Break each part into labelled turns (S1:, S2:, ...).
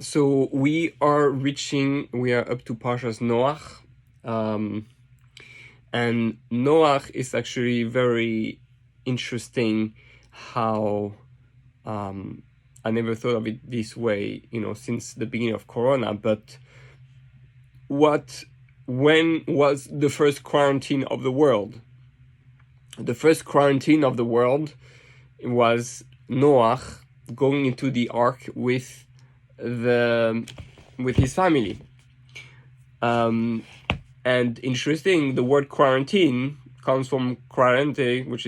S1: So we are up to Parashat Noach. And Noach is actually very interesting how I never thought of it this way, since the beginning of Corona. But when was the first quarantine of the world? The first quarantine of the world was Noach going into the ark with his family. And interesting, the word quarantine comes from quarante, which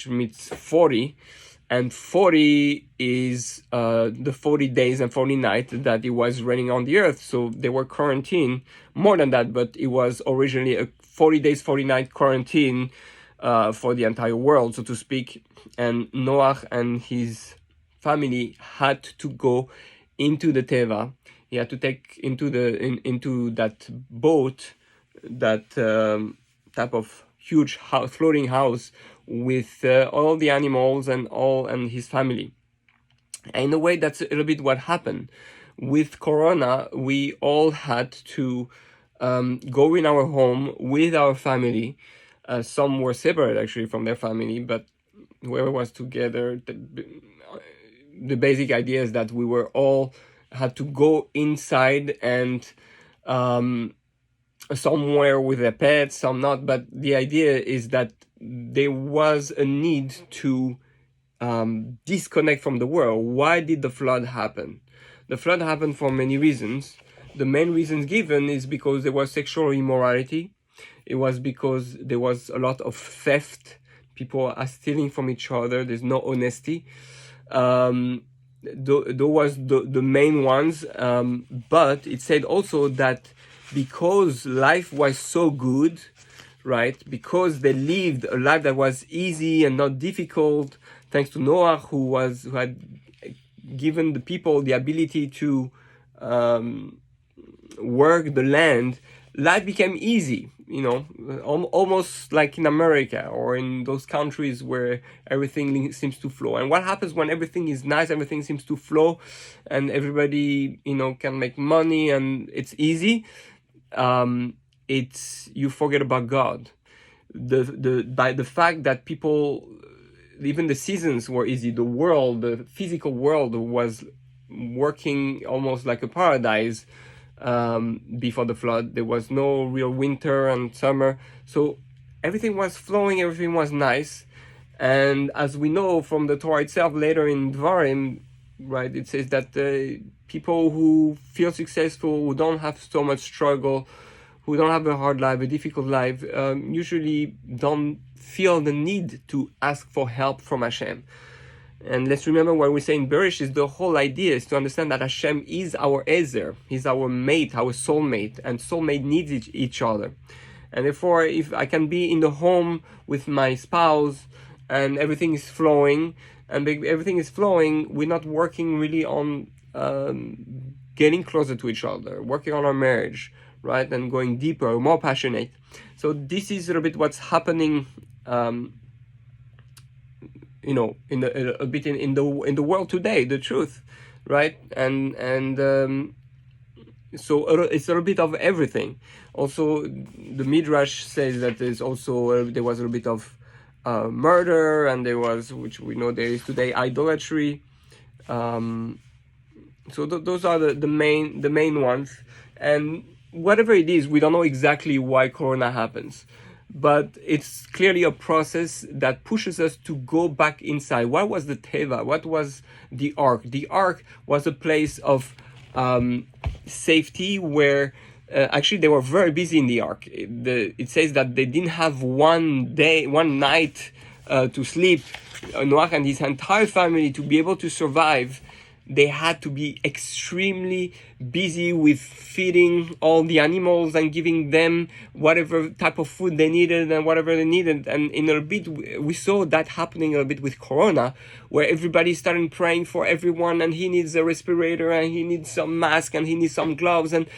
S1: means 40, and 40 is the 40 days and 40 nights that it was raining on the earth. So they were quarantined more than that, but it was originally a 40 days, 40 night quarantine for the entire world, so to speak. And Noach and his family had to go into the Teva. He had to take into that boat, that type of huge floating house with all the animals and his family. And in a way, that's a little bit what happened. With Corona, we all had to go in our home with our family. Some were separate actually from their family, but whoever was together, the basic idea is that we were all had to go inside and somewhere with their pets, some not. But the idea is that there was a need to disconnect from the world. Why did the flood happen? The flood happened for many reasons. The main reasons given is because there was sexual immorality. It was because there was a lot of theft. People are stealing from each other. There's no honesty. Those was the main ones. But it said also that because life was so good, right? Because they lived a life that was easy and not difficult, thanks to Noah, who had given the people the ability to work the land. Life became easy, almost like in America or in those countries where everything seems to flow. And what happens when everything is nice, everything seems to flow, and everybody, can make money and it's easy? You forget about God. By the fact that people, even the seasons were easy, the physical world was working almost like a paradise. Before the flood, there was no real winter and summer, so everything was flowing, everything was nice. And as we know from the Torah itself, later in Dvarim, right, it says that people who feel successful, who don't have so much struggle, who don't have a hard life, a difficult life, usually don't feel the need to ask for help from Hashem. And let's remember what we say in Bereshit, the whole idea is to understand that Hashem is our Ezer, He's our mate, our soulmate, and soulmate needs each other. And therefore, if I can be in the home with my spouse and everything is flowing, we're not working really on getting closer to each other, working on our marriage, right, and going deeper, more passionate. So this is a little bit what's happening. In the world today, the truth, right? And so it's a little bit of everything. Also, the Midrash says that there was a little bit of murder, and there was, which we know there is today, idolatry. So those are the main ones. And whatever it is, we don't know exactly why Corona happens. But it's clearly a process that pushes us to go back inside. What was the Teva? What was the Ark? The Ark was a place of safety where actually they were very busy in the Ark. It says that they didn't have one night to sleep. Noach and his entire family, to be able to survive, they had to be extremely busy with feeding all the animals and giving them whatever type of food they needed and whatever they needed. And in a bit, we saw that happening a bit with Corona, where everybody started praying for everyone, and he needs a respirator, and he needs some mask, and he needs some gloves and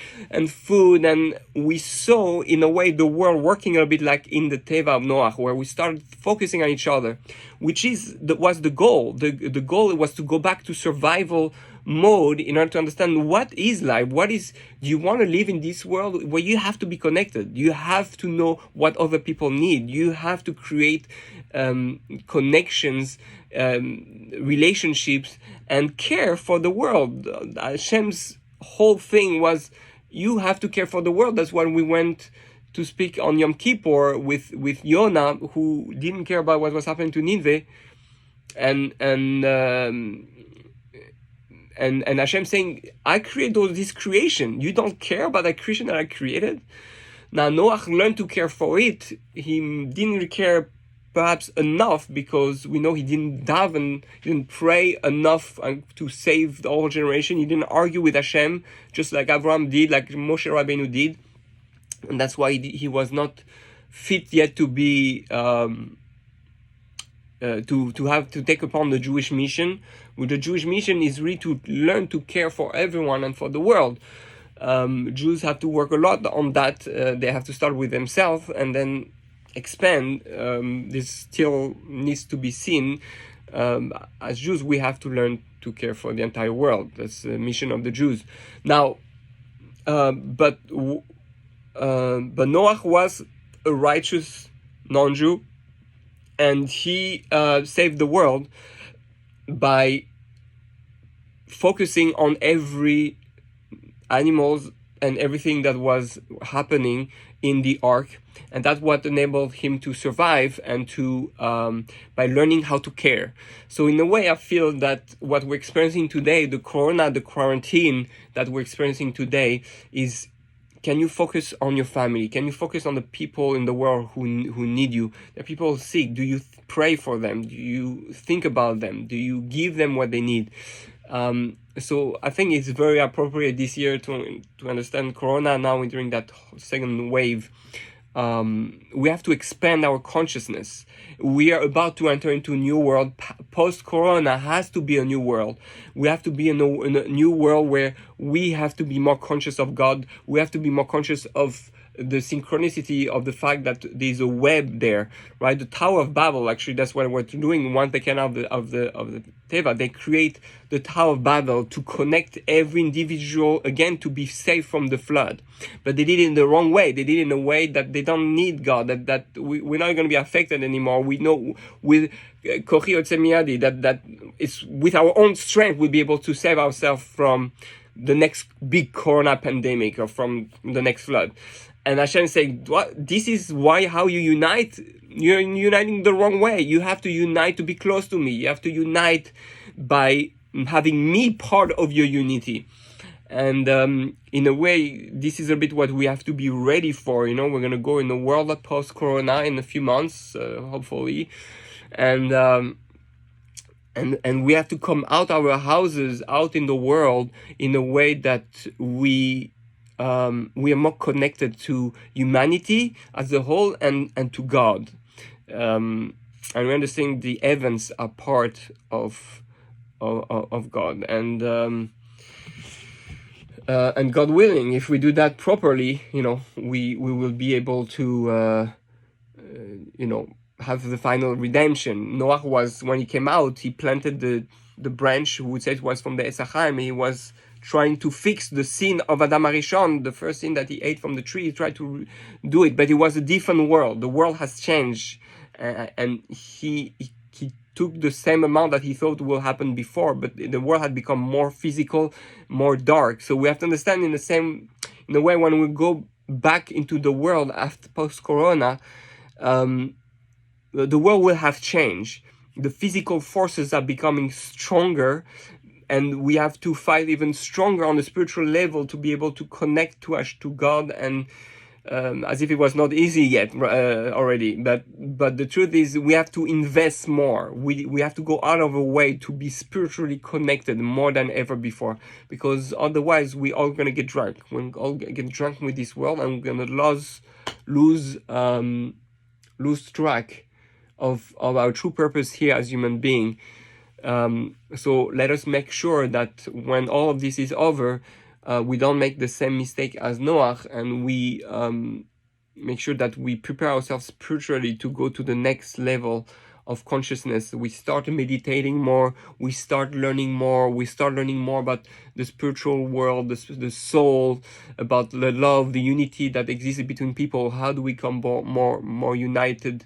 S1: food. And we saw, in a way, the world working a bit like in the Teva of Noach, where we started focusing on each other, which was the goal. The goal was to go back to survival mode in order to understand what is life. Do you want to live in this world where you have to be connected? You have to know what other people need. You have to create connections, relationships, and care for the world. Hashem's whole thing was you have to care for the world. That's why we went to speak on Yom Kippur with Yonah, who didn't care about what was happening to Nineveh, and Hashem saying, I create this creation. You don't care about that creation that I created? Now Noach learned to care for it. He didn't care perhaps enough, because we know he didn't daven, he didn't pray enough to save the whole generation. He didn't argue with Hashem, just like Abraham did, like Moshe Rabbeinu did. And that's why he was not fit yet to be to have to take upon the Jewish mission. With the Jewish mission is really to learn to care for everyone and for the world. Jews have to work a lot on that. They have to start with themselves and then expand. This still needs to be seen. As Jews, we have to learn to care for the entire world. That's the mission of the Jews. Now, but Noach was a righteous non-Jew, and he saved the world by focusing on every animals and everything that was happening in the ark, and that's what enabled him to survive and to by learning how to care. So in a way, I feel that what we're experiencing today, the quarantine that we're experiencing today, is, can you focus on your family? Can you focus on the people in the world who need you? There are people sick. Do you pray for them? Do you think about them? Do you give them what they need? So I think it's very appropriate this year to understand Corona now during that second wave. We have to expand our consciousness. We are about to enter into a new world. Post-Corona has to be a new world. We have to be in a new world where we have to be more conscious of God. We have to be more conscious of the synchronicity of the fact that there's a web there, right? The Tower of Babel, actually, that's what we're doing. Once they came out of the Teva, they create the Tower of Babel to connect every individual again to be safe from the flood. But they did it in the wrong way. They did it in a way that they don't need God. That we're not going to be affected anymore. We know with Kochi Otsemiadi that it's with our own strength we'll be able to save ourselves from the next big corona pandemic or from the next flood. And Hashem is saying, what? This is how you unite. You're uniting the wrong way. You have to unite to be close to me. You have to unite by having me part of your unity. And in a way, this is a bit what we have to be ready for. We're going to go in a world that post-corona in a few months, hopefully. And we have to come out our houses, out in the world, in a way that we are more connected to humanity as a whole and to God. And we understand the events are part of God. And God willing, if we do that properly, we will be able to, have the final redemption. Noach was, when he came out, he planted the branch, we would say it was from the Esachim. He was trying to fix the sin of Adam HaRishon, the first sin that he ate from the tree. He tried to do it, but it was a different world. The world has changed, and he took the same amount that he thought will happen before, but the world had become more physical, more dark. So we have to understand in a way, when we go back into the world after post-corona, the world will have changed. The physical forces are becoming stronger, and we have to fight even stronger on the spiritual level to be able to connect to God, and as if it was not easy yet already. But the truth is, we have to invest more. We have to go out of our way to be spiritually connected more than ever before, because otherwise we all gonna get drunk. We're all gonna get drunk with this world, and we're gonna lose track of our true purpose here as human being. So let us make sure that when all of this is over, we don't make the same mistake as Noach, and we make sure that we prepare ourselves spiritually to go to the next level of consciousness. We start meditating more, we start learning more about the spiritual world, the soul, about the love, the unity that exists between people. How do we become more united?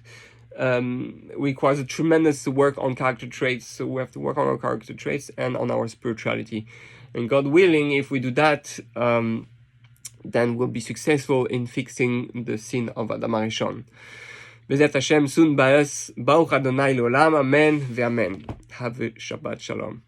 S1: Requires a tremendous work on character traits. So we have to work on our character traits and on our spirituality. And God willing, if we do that, then we'll be successful in fixing the sin of Adam HaRishon. B'ezrat Hashem, soon by us. Baruch Adonai L'olam. Amen ve'amen. Have a Shabbat Shalom.